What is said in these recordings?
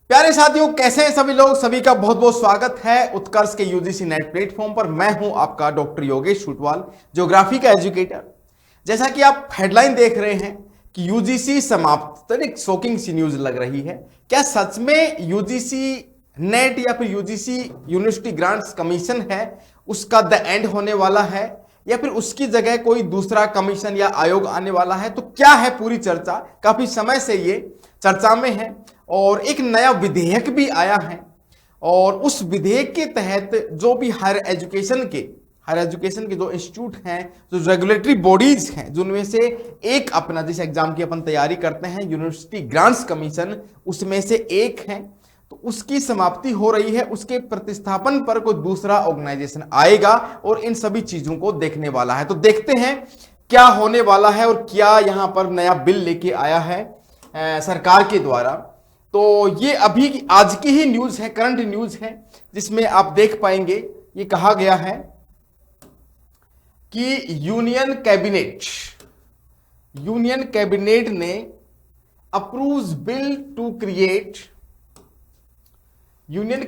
प्यारे साथियों, कैसे हैं सभी लोग। सभी का बहुत बहुत स्वागत है उत्कर्ष के यूजीसी नेट प्लेटफॉर्म पर। मैं हूं आपका डॉक्टर योगेश छूटवाल, ज्योग्राफी का एजुकेटर। जैसा कि आप हेडलाइन देख रहे हैं कि यूजीसी समाप्त, तो एक शॉकिंग सी न्यूज लग रही है। क्या सच में यूजीसी नेट या फिर यूजीसी यूनिवर्सिटी ग्रांट्स कमीशन है उसका द एंड होने वाला है, या फिर उसकी जगह कोई दूसरा कमीशन या आयोग आने वाला है? तो क्या है पूरी चर्चा, काफी समय से ये चर्चा में है और एक नया विधेयक भी आया है। और उस विधेयक के तहत जो भी हायर एजुकेशन के जो इंस्टीट्यूट हैं, जो रेगुलेटरी बॉडीज हैं, जिनमें से एक अपना जिस एग्जाम की अपन तैयारी करते हैं यूनिवर्सिटी ग्रांट्स कमीशन, उसमें से एक है, तो उसकी समाप्ति हो रही है। उसके प्रतिस्थापन पर कोई दूसरा ऑर्गेनाइजेशन आएगा और इन सभी चीजों को देखने वाला है। तो देखते हैं क्या होने वाला है और क्या यहां पर नया बिल लेके आया है सरकार के द्वारा। तो ये अभी आज की ही न्यूज है, करंट न्यूज है, जिसमें आप देख पाएंगे ये कहा गया है कि यूनियन कैबिनेट ने approves bill to create union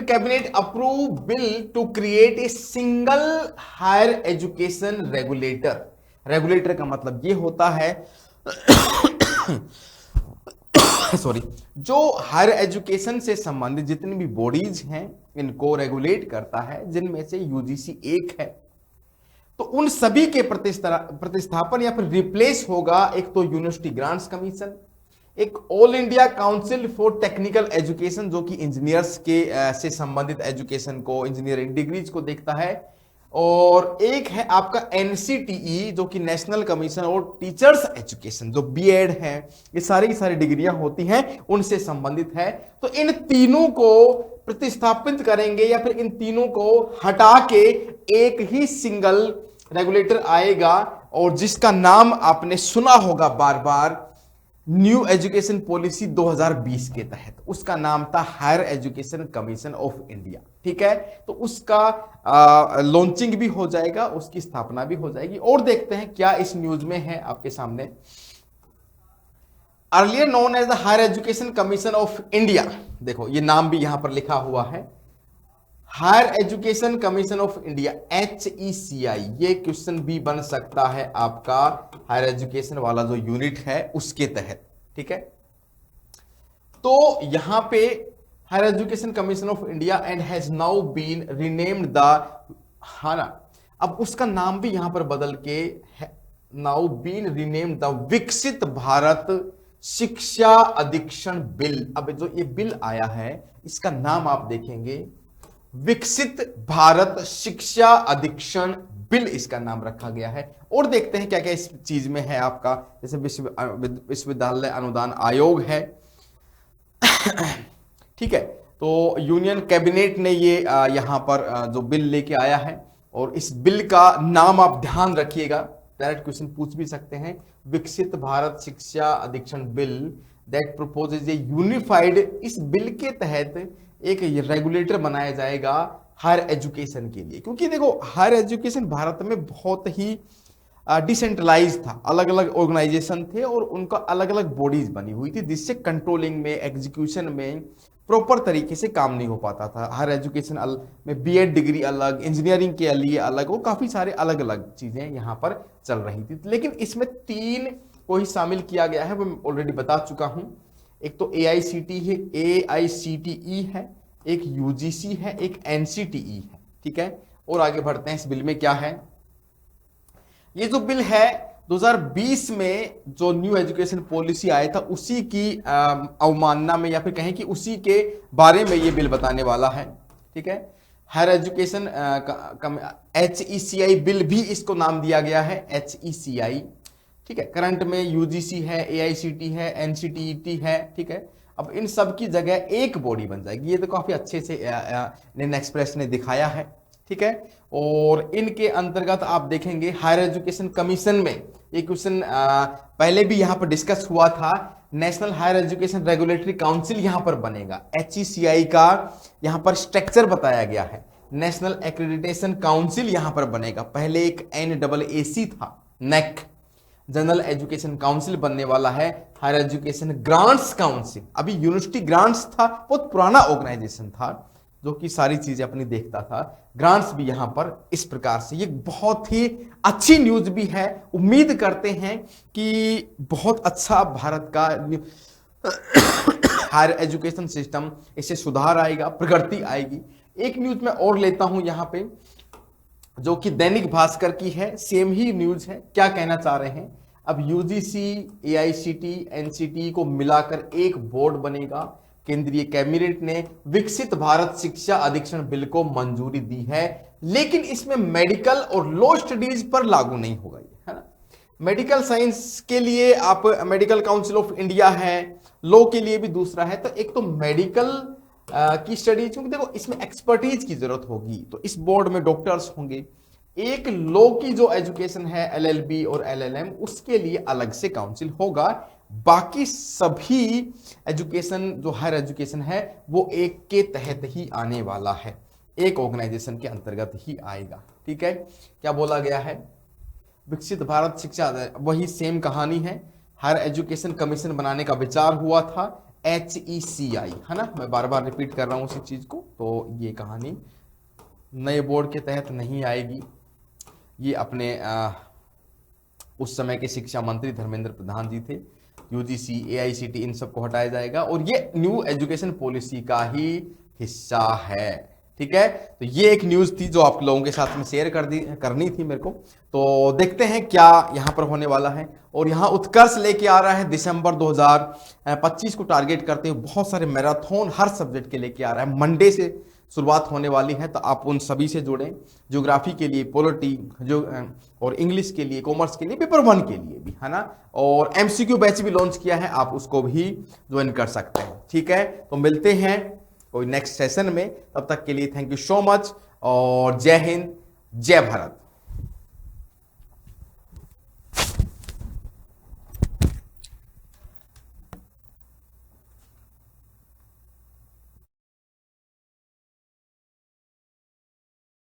cabinet approve bill to create a single higher education regulator का मतलब ये होता है सॉरी, जो हायर एजुकेशन से संबंधित जितनी भी बॉडीज हैं इनको रेगुलेट करता है, जिनमें से यूजीसी एक है। तो उन सभी के प्रतिस्थापन या फिर रिप्लेस होगा एक तो यूनिवर्सिटी ग्रांट्स कमीशन, एक all India council for technical education जो कि इंजीनियर्स के से संबंधित एजुकेशन को, इंजीनियरिंग डिग्रीज को देखता है, और एक है आपका एनसीटीई जो कि नेशनल कमीशन और टीचर्स एजुकेशन, जो बीएड है, ये सारी डिग्रियां होती हैं उनसे संबंधित है। तो इन तीनों को प्रतिस्थापित करेंगे या फिर इन तीनों को हटा के एक ही सिंगल रेगुलेटर आएगा, और जिसका नाम आपने सुना होगा बार बार, न्यू एजुकेशन पॉलिसी 2020 के तहत उसका नाम था higher education commission of India. ठीक है, तो उसका लॉन्चिंग भी हो जाएगा, उसकी स्थापना भी हो जाएगी। और देखते हैं क्या इस न्यूज में है आपके सामने। Earlier known as the higher education commission of India, देखो ये नाम भी यहां पर लिखा हुआ है, higher education commission of India, HECI। ये क्वेश्चन भी बन सकता है आपका हायर एजुकेशन वाला जो यूनिट है उसके तहत। ठीक है, तो यहां पे higher education commission of India and has now been renamed the, हाँ ना, अब उसका नाम भी यहां पर बदल के नाउ बीन रीनेम्ड द विकसित भारत शिक्षा अधीक्षण बिल। अब जो ये बिल आया है इसका नाम आप देखेंगे विकसित भारत शिक्षा अधीक्षण बिल, इसका नाम रखा गया है। और देखते हैं क्या क्या इस चीज में है आपका, जैसे विश्वविद्यालय अनुदान आयोग है। ठीक है, तो यूनियन कैबिनेट ने ये यहां पर जो बिल लेके आया है, और इस बिल का नाम आप ध्यान रखिएगा, डायरेक्ट क्वेश्चन पूछ भी सकते हैं, विकसित भारत शिक्षा अधीक्षण bill that proposes A unified. इस बिल के तहत एक रेगुलेटर बनाया जाएगा हायर एजुकेशन के लिए, क्योंकि देखो हायर एजुकेशन भारत में बहुत ही डिसेंट्रलाइज था, अलग अलग ऑर्गेनाइजेशन थे और उनका अलग अलग बॉडीज बनी हुई थी, जिससे कंट्रोलिंग में, एग्जीक्यूशन में प्रॉपर तरीके से काम नहीं हो पाता था। हायर एजुकेशन में बीएड डिग्री अलग, इंजीनियरिंग के लिए अलग, और काफी सारे अलग अलग चीजें यहाँ पर चल रही थी। लेकिन इसमें 3 को ही शामिल किया गया है, वो मैं ऑलरेडी बता चुका हूं। एक तो AICTE है, एक यूजीसी है, एक एनसीटीई है। ठीक है, और आगे बढ़ते हैं इस बिल में क्या है। ये जो बिल है 2020 में जो न्यू एजुकेशन पॉलिसी आया था उसी की अवमानना में, या फिर कहें कि उसी के बारे में ये बिल बताने वाला है। ठीक है, हायर एजुकेशन HECI बिल भी इसको नाम दिया गया है, HECI। ठीक है, करंट में यूजीसी है, AICT है, NCTET है। ठीक है, अब इन सब की जगह एक बॉडी बन जाएगी। ये तो काफी अच्छे से इंडियन एक्सप्रेस ने दिखाया है। ठीक है, और इनके अंतर्गत आप देखेंगे हायर एजुकेशन कमीशन में ये क्वेश्चन पहले भी यहां पर डिस्कस हुआ था, national higher education regulatory council यहां पर बनेगा। HECI का यहां पर स्ट्रक्चर बताया गया है, नेशनल एक्रेडिटेशन काउंसिल यहां पर बनेगा। पहले एक NAAC था, नेक, जनरल एजुकेशन काउंसिल बनने वाला है हायर एजुकेशन ग्रांट्स काउंसिल। अभी यूनिवर्सिटी ग्रांट्स था, बहुत पुराना ऑर्गेनाइजेशन था जो कि सारी चीजें अपनी देखता था। ग्रांट्स भी यहां पर इस प्रकार से, ये बहुत ही अच्छी न्यूज भी है। उम्मीद करते हैं कि बहुत अच्छा भारत का हायर एजुकेशन सिस्टम, इससे सुधार आएगा, प्रगति आएगी। एक न्यूज मैं और लेता हूं यहां पे, जो कि दैनिक भास्कर की है, सेम ही न्यूज है। क्या कहना चाह रहे हैं, अब यूजीसी, एआईसीटी, एनसीटी को मिलाकर एक बोर्ड बनेगा। केंद्रीय कैबिनेट ने विकसित भारत शिक्षा अधिक्षण बिल को मंजूरी दी है, लेकिन इसमें मेडिकल और लॉ स्टडीज पर लागू नहीं होगा, है ना। मेडिकल साइंस के लिए आप मेडिकल काउंसिल ऑफ इंडिया है, लॉ के लिए भी दूसरा है। तो एक तो मेडिकल की स्टडीज, क्योंकि देखो इसमें एक्सपर्टीज की जरूरत होगी, तो इस बोर्ड में डॉक्टर्स होंगे। एक लॉ की जो एजुकेशन है, एलएलबी और एलएलएम, उसके लिए अलग से काउंसिल होगा। बाकी सभी एजुकेशन, जो हायर एजुकेशन है, वो एक के तहत ही आने वाला है, एक ऑर्गेनाइजेशन के अंतर्गत ही आएगा। ठीक है, क्या बोला गया है, विकसित भारत शिक्षा, वही सेम कहानी है। हायर एजुकेशन कमीशन बनाने का विचार हुआ था, HECI, है ना। मैं बार बार रिपीट कर रहा हूं उसी चीज को। तो ये कहानी नए बोर्ड के तहत नहीं आएगी, ये अपने उस समय के शिक्षा मंत्री धर्मेंद्र प्रधान जी थे। यूजीसी, एआईसीटी, इन सबको हटाया जाएगा और ये न्यू एजुकेशन पॉलिसी का ही हिस्सा है। ठीक है, तो ये एक न्यूज थी जो आप लोगों के साथ में शेयर करनी थी मेरे को। तो देखते हैं क्या यहां पर होने वाला है। और यहां उत्कर्ष लेके आ रहा है दिसंबर 2025 को टारगेट करते हुए बहुत सारे मैराथन हर सब्जेक्ट के लेके आ रहा है। मंडे से शुरुआत होने वाली है, तो आप उन सभी से जुड़ें। ज्योग्राफी के लिए, पॉलिटी जो, और इंग्लिश के लिए, कॉमर्स के लिए, पेपर 1 के लिए भी, है ना। और MCQ बैच भी लॉन्च किया है, आप उसको भी ज्वाइन कर सकते हैं। ठीक है, तो मिलते हैं कोई नेक्स्ट सेशन में, तब तक के लिए थैंक यू सो मच और जय हिंद, जय भारत।